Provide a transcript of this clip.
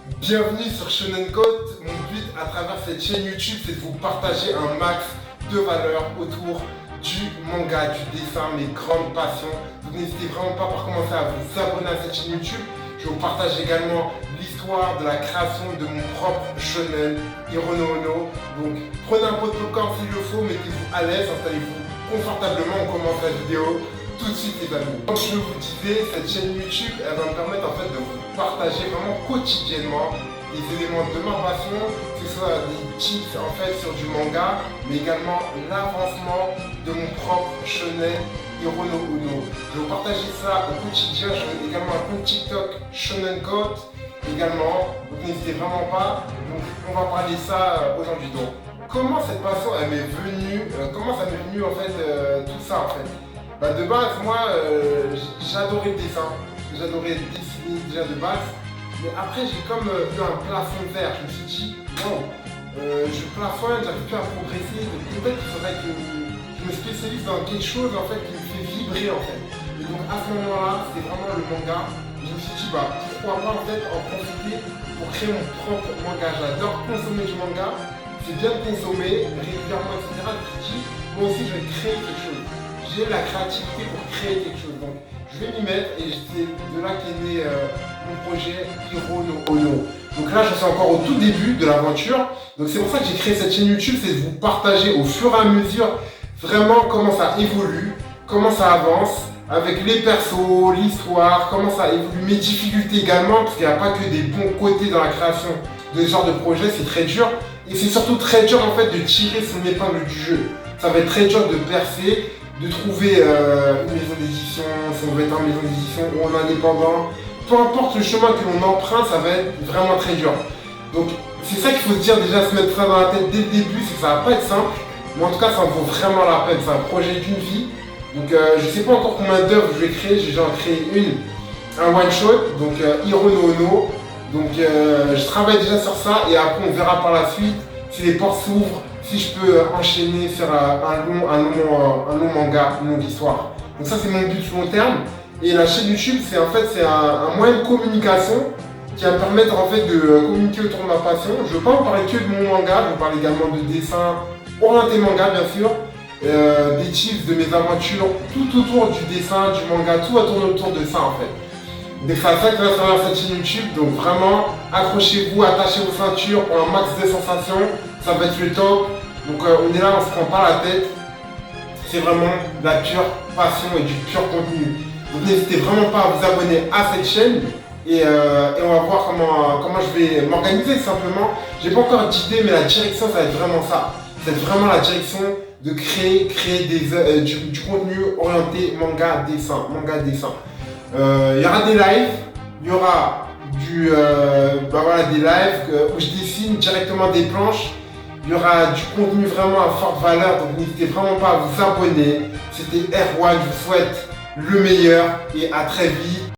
Bienvenue sur Shonen Code. Mon but à travers cette chaîne YouTube, c'est de vous partager un max de valeurs autour du manga, du dessin, mes grandes passions. Donc n'hésitez vraiment pas à commencer à vous abonner à cette chaîne YouTube. Je vous partage également l'histoire de la création de mon propre shonen, Hirono Ono. Donc prenez un pot de popcorn s'il le faut, mettez-vous à l'aise, installez-vous confortablement, on commence la vidéo tout de suite les amis. Comme je vous disais, cette chaîne YouTube, elle va me permettre en fait de vous partager vraiment quotidiennement les éléments de ma passion, que ce soit des tips en fait sur du manga, mais également l'avancement de mon propre shonen Hirono Ono. Je vais vous partager ça au quotidien. J'ai également un compte TikTok Shonen Code également, donc n'hésitez vraiment pas. Donc on va parler ça aujourd'hui. Donc comment cette passion elle m'est venue, comment ça m'est venu en fait tout ça en fait. Bah de base, moi, j'adorais le dessin, j'adorais dessiner déjà de base, mais après j'ai comme eu un plafond de verre. Je me suis dit, bon, je plafonne, j'arrive plus à progresser, donc peut-être qu'il faudrait que je me spécialise dans quelque chose en fait qui me fait vibrer en fait. Et donc à ce moment-là, c'était vraiment le manga. Je me suis dit, bah pourquoi pas en fait en profiter pour créer mon propre manga. J'adore consommer du manga, c'est bien de consommer régulièrement, etc. Je me suis dit, moi aussi je vais créer quelque chose. J'ai la créativité pour créer quelque chose. Donc je vais m'y mettre et c'est de là qu'est né mon projet Hirono Ono. Donc là je suis encore au tout début de l'aventure. Donc c'est pour ça que j'ai créé cette chaîne YouTube, c'est de vous partager au fur et à mesure vraiment comment ça évolue, comment ça avance, avec les persos, l'histoire, comment ça évolue, mes difficultés également, parce qu'il n'y a pas que des bons côtés dans la création de ce genre de projet, c'est très dur. Et c'est surtout très dur en fait de tirer son épingle du jeu. Ça va être très dur de percer, de trouver une maison d'édition, si on veut être en maison d'édition ou en indépendant. Peu importe le chemin que l'on emprunte, ça va être vraiment très dur. Donc c'est ça qu'il faut se dire déjà, se mettre ça dans la tête dès le début, c'est que ça va pas être simple. Mais en tout cas, ça en vaut vraiment la peine. C'est un projet d'une vie. Donc je sais pas encore combien d'œuvres je vais créer. J'ai déjà créé un one shot, donc Hirono Ono. Donc je travaille déjà sur ça et après on verra par la suite si les portes s'ouvrent, si je peux enchaîner, faire un long manga, une longue histoire. Donc ça c'est mon but long terme. Et la chaîne YouTube c'est en fait un moyen de communication qui va me permettre en fait de communiquer autour de ma passion. Je ne veux pas en parler que de mon manga, je vais parler également de dessin orienté manga bien sûr, des tips, de mes aventures, tout autour du dessin, du manga, tout va tourner autour de ça en fait. Donc c'est ça qui va travers cette chaîne YouTube, donc vraiment accrochez-vous, attachez vos ceintures pour un max de sensations, ça va être le top. Donc on est là, on se prend pas la tête, c'est vraiment de la pure passion et du pur contenu. Donc n'hésitez vraiment pas à vous abonner à cette chaîne et on va voir comment je vais m'organiser simplement. J'ai pas encore d'idée mais la direction ça va être vraiment ça. Ça va être vraiment la direction de créer du contenu orienté manga dessin. Il y aura des lives, il y aura des lives où je dessine directement des planches. Il y aura du contenu vraiment à forte valeur, donc n'hésitez vraiment pas à vous abonner. C'était Erwan, je vous souhaite le meilleur et à très vite.